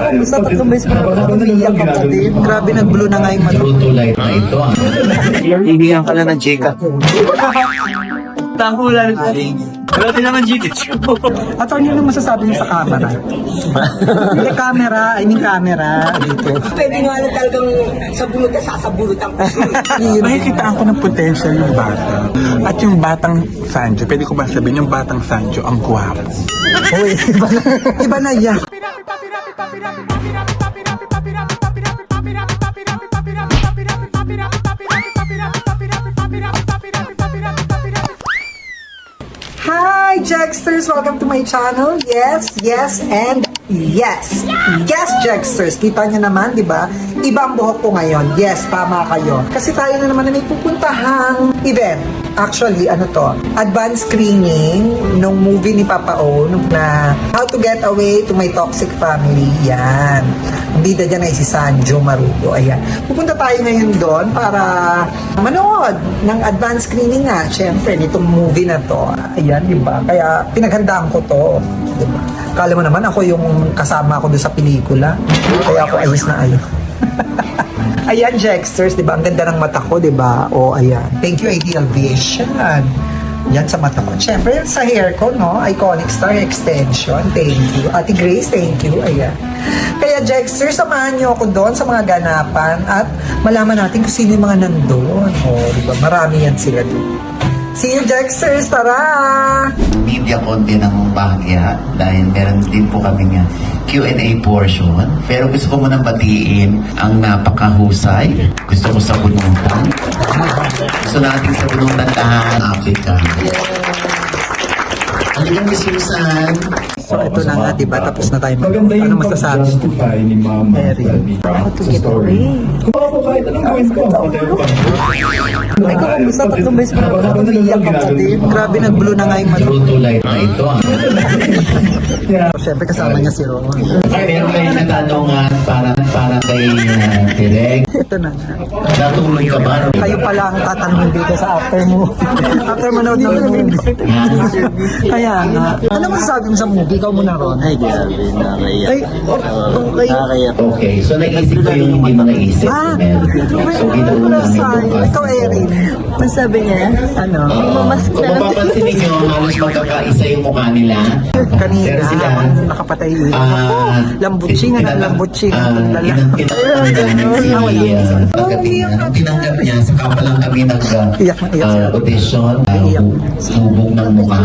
Basta tatlong beses pa ako umiiyak kapatid. Grabe, nag-blue na nga yung mata. True to life na ito. Hinihan ka na ng Jika. Tangkulan ko. Wala din naman Jika. At ano yung masasabi niyo sa camera? Hindi camera dito. Pwede nga na talagang sabunod na sasabunod ang puso. Nakikitaan ko ng potential yung bata. At yung batang Sanjo, pwede ko ba sabihin yung batang Sanjo ang gwapo? Uy, iba na yan. Hi, Jexters! Welcome to my channel. Yes, and yes. Yes, Jexters! Kita nyo naman, di ba? Iba ang buhok ko ngayon. Yes, tama kayo. Kasi tayo na naman na may pupuntahang event. Actually, ano to? Advanced screening nung movie ni Papa O na How to Get Away to My Toxic Family. Yan. Ang bida dyan ay si Sanjo Maruto. Ayan. Pupunta tayo ngayon doon para manood ng advanced screening nga. Siyempre, nitong movie na to. Ayan, di ba? Kaya pinaghandaan ko to. Di ba? Kala mo naman ako yung kasama ko doon sa pelikula. Kaya ako ayos na ayos. Ayan, Jexters, di ba? Ang ganda ng mata ko, di ba? O, ayan. Thank you, Ideal Vision. Yan sa mata ko. Siyempre, sa hair ko, no? Iconic Star Extension. Thank you. Ate Grace, thank you. Ayan. Kaya, Jexters, samahan niyo ako doon sa mga ganapan at malaman natin kung sino yung mga nandun. O, di ba? Marami yan sila doon. See you, Jexters! Tara! Media content ng bahagya dahil meron din po kami nga Q&A portion. Pero gusto ko munang batiin ang napakahusay. Gusto ko sa bunutan. Gusto natin sa bunutan lahat. Africa. Ano yung Miss Susan? So, ito na nga, diba? Tapos na tayo. Ano masasabi? ni Mama. Mary. How to get away. Ay, kung kumusta tatlong beses pa ako umiiyak kapatid. Grabe, nag-blue na nga yung mata. True to life na ito. Siyempre, kasama niya si Ron. Meron kayo natanungan para kay Direk. Ito na nga. Natulog ka ba? Kayo pala ang tatanungin dito sa after mo. After manood ng movie. Kaya nga. Ano masasabi mo sa movie? Ikaw muna, Ron. Ay, grabe. Nakakaya. Ay, okay. Nakakaya. Okay, so naisip ko yung hindi mo naisip. Ah, So, ginawa namin bukas. ikaw, Erin. Masabi niya, Ano? mamask Kung na lang. mapapansin ninyo, halos magkakaisa yung mukha nila. Kanina, Pero sila, nakapatay. lambutsing lambutsin. Nung tinanggap niya, saka pa lang kami Iyak na iyak sila. audition, Iyak. subog ng mukha,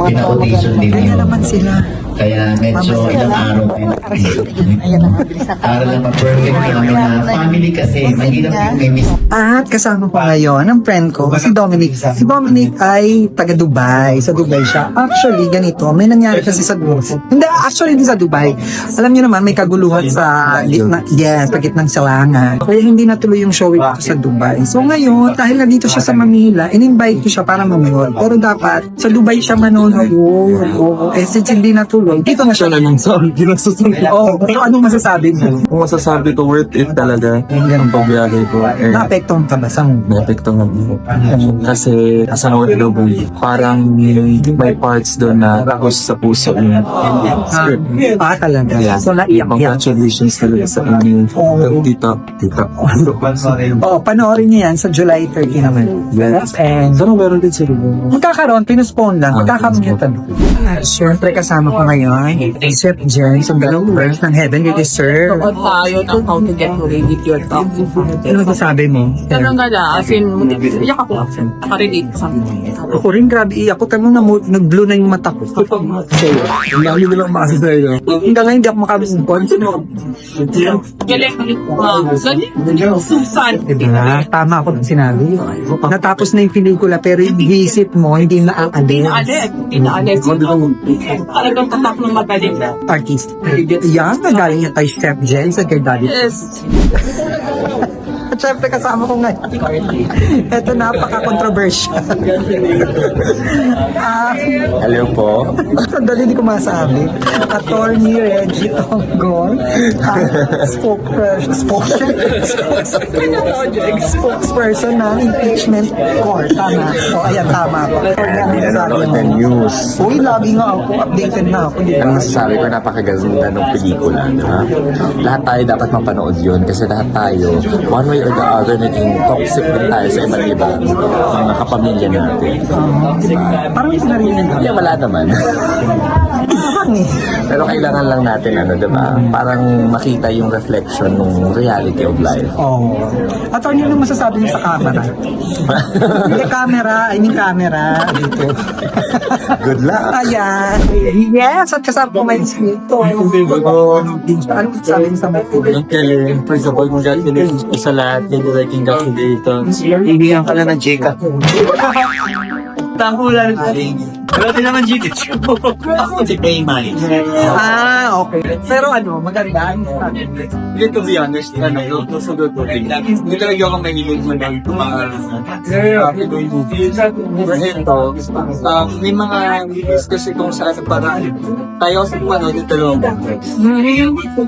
pina-audition din Kaya yun. naman sila. Kaya medyo ilang araw para lang ma-perfect namin na family kasi mahirap yung may miss. At kasama ko ngayon ang friend ko, si Dominic. Si Dominic ay taga Dubai. Sa Dubai siya. Actually, ganito, may nangyari kasi sa Dubai. Hindi, actually hindi sa Dubai. Alam niyo naman, may kaguluhan sa gitna, sa gitnang silangan. Kaya hindi natuloy yung show dito sa Dubai. So ngayon, dahil nandito siya sa Manila, in-invite ko siya para manood. Pero dapat, sa Dubai siya manonood. Oo. Eh, since hindi natuloy, dito na siya Talagang sabi, ginasusunod. Oo. Pero anong masasabi mo? Kung masasabi ko, worth it talaga. Ang pagbiyahe ko. Naapektuhan ka ba sa movie? Naapekto nga mo. Kasi sa OFW, parang may parts doon na gusto sa puso yung script. Talaga. Yeah. So, naiyak-iyak. Congratulations talaga sa inyo. Tita. Panoorin niyo yan sa July 30 naman. Yes. And Sana meron din sila. magkakaroon, pinuspone lang. Magkakaroon yung tanong. Siyempre, kasama ko ngayon, Chef Jen, sa Galapers ng Heaven You Deserve. Tayo ng how to get ready with your talk. Ano masasabi mo? Ganun nga na, as in, iyak ako. Nakarelate sa akin. Ako rin, grabe, iyak ko. Tama na, nag-blue na yung mata ko. Ang dami nilang makasya sa'yo. Hanggang ngayon, hindi ako makabusong. Galing, galing. Susan. Diba? Tama ako nung sinabi. Natapos na yung pelikula, pero yung isip mo, hindi naaalin. Hindi na alis. Talagang tatak ng magaling na. Artist. Yan, nagaling niya kay Chef Jen sa Gerdali. Yes. At syempre kasama ko ngayon. Ito napaka-controversial. Hello po. Sandali, di ko masabi. Attorney Reggie Tonggol, spokesperson ng impeachment court. Tama. O, ayan, tama po. Hindi na nanonood ng news. Uy, lagi nga ako. Updated na ako. Di ba? Ang masasabi ko, napakaganda ng pelikula, di ba? Lahat tayo dapat mapanood yun kasi lahat tayo, one way or the other, naging toxic din tayo sa iba't iba mga kapamilya natin. Parang hindi narinig ako. Yeah, wala naman. Parang eh. Pero kailangan lang natin, di ba? Parang makita yung reflection ng reality of life. Oh. Attorney, ano masasabi niyo sa camera? Hindi camera, I mean camera. Dito. Good luck! Ayan. Yes, at kasama ko may dito. Ano sabi niyo sa mga Okay, first of all, congratulations po sa lahat ng directing dito. Hihingan ka lang ng Jika. Tangko lang wala din naman GT. Ako si Payman. okay. Pero ano, maganda. Hindi, to be honest, yung susunod ko rin. Hindi talaga ako mahilig mo ng Pinoy movies. Ito, may mga movies kasi kung saan parang tayo kasi panood yung dalawang complex.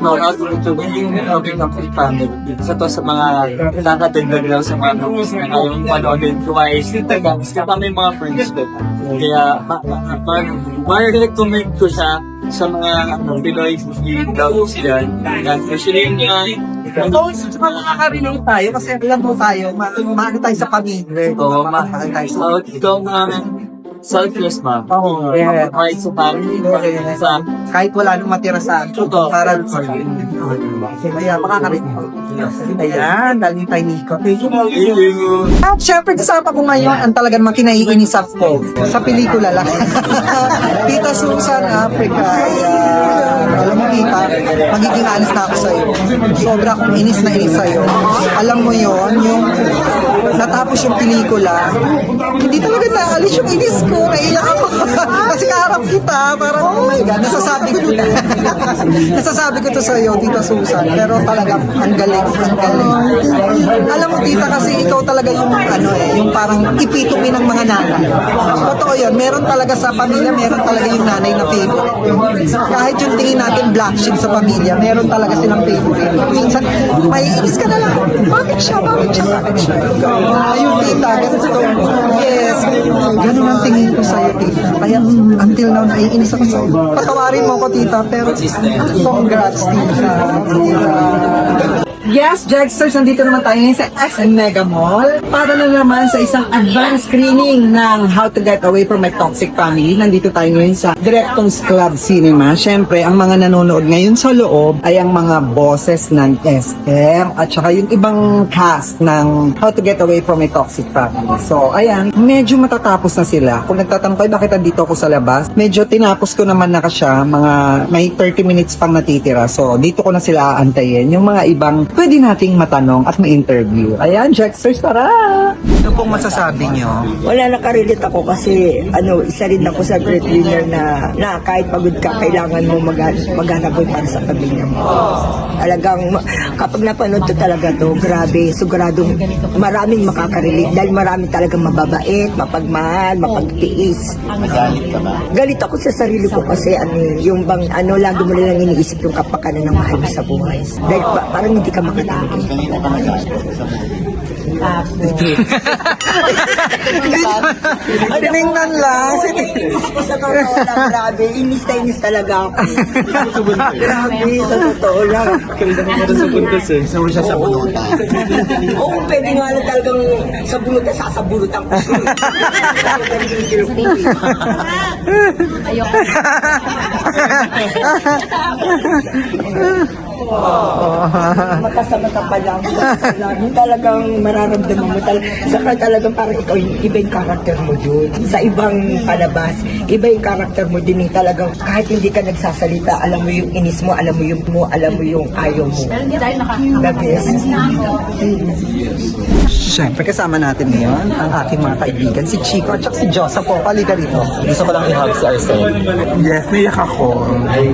No, out of ito, hindi ng family. Isa to sa mga nakatendog lang sa mga movies na kayong panoodin twice. May mga friends din. Kaya, ma-recommend ko siya sa mga Pinoy vlogs yan. Especially yung Makaka-relate tayo kasi alam mo tayo, maano tayo sa pamilya. Mahal tayo sa ikaw selfless ma. Oo, yeah. Kahit sa family, sa kahit wala nang matira sa akin, para sa kaya makaka-relate. Ayan, dahil tayo Nico. At syempre kasama ko ngayon ang talagang makinaiinis ako sa pelikula lang. Tita Susan Africa. Alam mo Tita, magiging honest na ako sa'yo. Sobra akong inis na inis sa'yo. Alam mo yon yung natapos yung pelikula, hindi talaga naalis yung inis ko. Naiyak ako. Kasi kaharap kita, parang oh my God, nasasabi ko to sa'yo, Tita Susan. Pero talaga, ang galing, ang galing. Alam mo Tita, kasi ikaw talaga yung yung parang ipitumi ng mga nanay. Totoo yun, meron talaga sa pamilya, meron talaga yung nanay na favorite. Kahit yung tingin natin black sheep sa pamilya, meron talaga silang favorite. Minsan, may inis ka na lang. Bakit siya? Ayun Tita, ganito. Yes, ganun ang tingin ko sa'yo Tita. Kaya until now, naiinis ako sa'yo. Patawarin mo ko Tita, pero congrats Tita. Yes, Jagsters, nandito naman tayo ngayon sa SM Mega Mall para na naman sa isang advanced screening ng How to Get Away from My Toxic Family. Nandito tayo ngayon sa Directors Club Cinema. Siyempre, ang mga nanonood ngayon sa loob ay ang mga bosses ng SM at saka yung ibang cast ng How to Get Away from My Toxic Family. So, ayan, medyo matatapos na sila. Kung nagtatanong kayo bakit nandito ako sa labas, medyo tinapos ko naman na siya, may 30 minutes pang natitira. So, dito ko na sila aantayin. Yung mga ibang pwede nating matanong at ma-interview. Ayan, Jacksters, tara! Ano pong masasabi nyo? Wala, nakarelate ako kasi isa rin ako sa breadwinner na kahit pagod ka, kailangan mo maghanap para sa pamilya mo. Talagang, kapag napanood to talaga to, grabe, siguradong maraming makakarelate dahil maraming talagang mababait, mapagmahal, mapagtiis. Galit ako sa sarili ko kasi yung bang lagi mo lang iniisip yung kapakanan ng mahal mo sa buhay. Dahil parang hindi ka makatanggi. Tinignan lang. Sa totoo lang, grabe. Inis na inis talaga ako. Grabe, sa totoo lang. Gusto mo siya sa bunutan. Oo, pwede nga lang talagang sa bunutan, sasabunutan ko siya. Mata pa lang. Talagang mararamdaman mo saka talagang parang ikaw iba yung karakter mo dun. Sa ibang palabas, iba yung karakter mo din talagang kahit hindi ka nagsasalita, alam mo yung inis mo, alam mo yung ayaw mo. The best. Siyempre, kasama natin ngayon ang aking mga kaibigan, si Chico at saka si Joseph po. Palika rito. Gusto ko lang i-hug si Arsene. Yes, naiyak ako.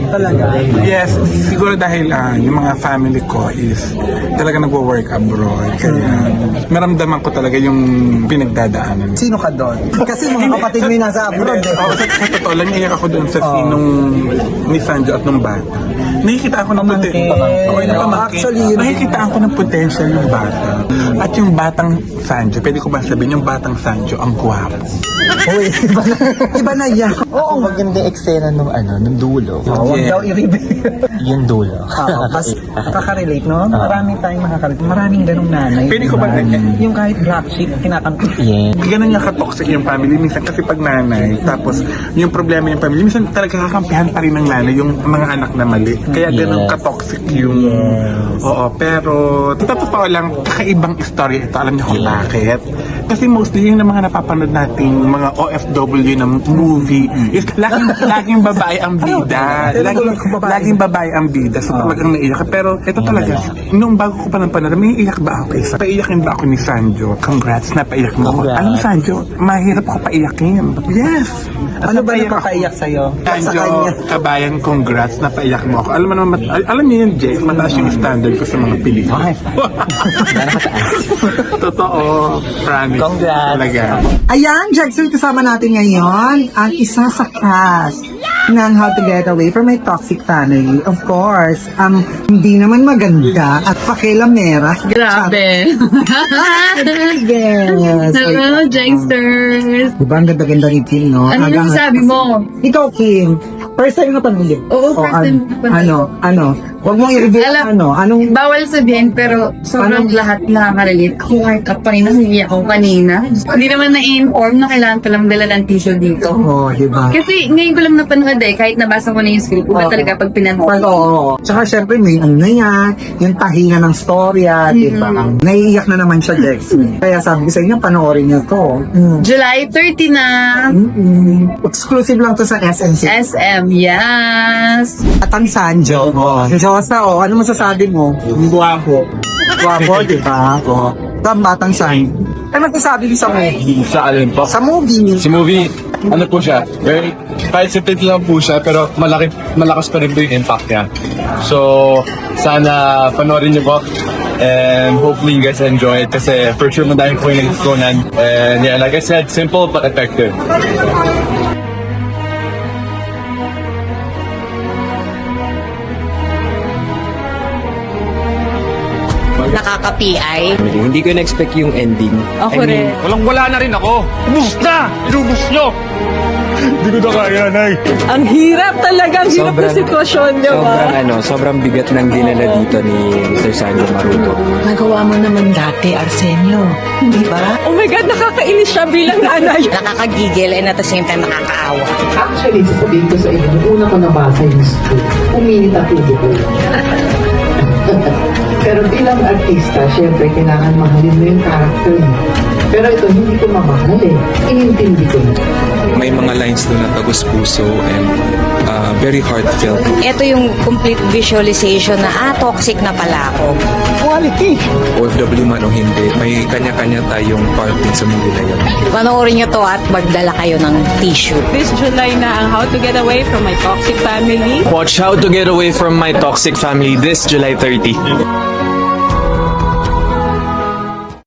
Talaga. Yes, siguro dahil yung mga family ko is talaga nagwo-work abroad. Kaya naramdaman ko talaga yung pinagdadaanan. Sino ka doon? Kasi mga kapatid mo yung nasa abroad eh. Oo, sa totoo lang, iyak ako doon sa scene nung ni Sanjo at nung bata. Nakikita ako ng Actually, yun- nakikita ako ng potential yung bata. At yung batang Sanjo, pwede ko ba sabihin, yung batang Sanjo, ang gwapo. Uy, iba na yan. Oo, Magandang eksena nung nung dulo. Huwag daw i-reveal. Yung dulo. Kasi nakaka-relate, no? Maraming tayong makaka-relate. Maraming ganong nanay. Pwede ko ba Yung kahit black sheep, kinakanta. Yeah. Ganun nga ka-toxic yung family. Minsan kasi pag nanay, tapos yung problema yung family, minsan talaga kakampihan pa rin ng nanay yung mga anak na mali. Kaya ganun ka-toxic yung... Oo, pero sa totoo lang, kakaibang istorya ito. Alam niyo kung bakit? Kasi mostly yung mga napapanood nating mga OFW na movie is laging babae ang bida. Laging babae ang bida. So talagang naiyak. Pero ito talaga, nung bago ko pa ng panood, may iyak ba ako kaysa? Paiyakin ba ako ni Sanjo? Congrats, napaiyak mo ako. Alam mo, Sanjo, mahirap ko paiyakin. Yes! Ano ba nakakaiyak sa'yo? Sa Sanjo, kanya. kabayan, congrats, napaiyak mo ako. Alam mo naman, alam niyo yun, Jake, mataas yung standard ko sa mga pelikula. Totoo, promise. Congrats. Talaga. Ayan, Jackson, kasama natin ngayon ang isa sa cast ng How to Get Away from My Toxic Family. Of course, hindi naman maganda at pakilamera. Grabe. Yes. Hello, Jacksters. Diba ang ganda-ganda ni Kim, no? Ano nasasabi mo? Ikaw, Kim, first time ka pamili? Oo, first time ko pamili. Ano? Huwag mong i-reveal, anong... Bawal sabihin, pero sobrang lahat nakaka-relate. Ako, kahit ka pa rin, nasiyak ako kanina. Hindi naman na-inform na kailangan ko lang dala ng tissue dito. Oh, diba? Kasi ngayon ko lang napanood kahit nabasa ko na yung script, iba talaga pag pinanood. Oo. Tsaka syempre may ano na yan, yung tahinga ng storya, diba? Naiiyak na naman siya, Dex. Kaya sabi ko sa inyo, panoorin niyo to. July 30 na. Exclusive lang to sa SNC. SM, yes. At ang Sanjo. Josa, ano masasabi mo? Guwapo. Guwapo, diba? Ang batang Sanjo. Ano masasabi mo sa movie? Sa alin po? Sa movie. Si movie, ano po siya? Very, kahit simple lang po siya, pero malakas pa rin po yung impact niya. So, sana panoorin niyo po. And hopefully you guys enjoy it kasi for sure madaming po yung natutunan. And yeah, like I said, simple but effective. Nakaka-PI. Hindi ko na-expect yung ending. Ako rin. Walang-wala na rin ako! Ubus na! Inubos nyo! Hindi ko na kaya, Nay! Ang hirap talaga, ang hirap na sitwasyon, di ba? Sobrang bigat ng dinala dito ni Mr. Sanjo Maruto. Nagawa mo naman dati, Arsenio. Di ba? Oh my God, nakakainis siya bilang nanay. Nakakagigil and at the same time nakakaawa. Actually, sasabihin ko sa inyo, nung una ko nabasa yung script, uminit ang tubo ko. Pero bilang artista, syempre, kailangan mahalin mo yung character mo. Pero ito, hindi ko mamahal eh. Inintindi ko na. May mga lines doon na tagus puso and very heartfelt. Ito yung complete visualization na, toxic na pala ako. OFW man o hindi, may kanya-kanya tayong part din sa movie na yun. Panoorin nyo to at magdala kayo ng tissue. This July na ang How to Get Away from My Toxic Family. Watch How to Get Away from My Toxic Family this July 30.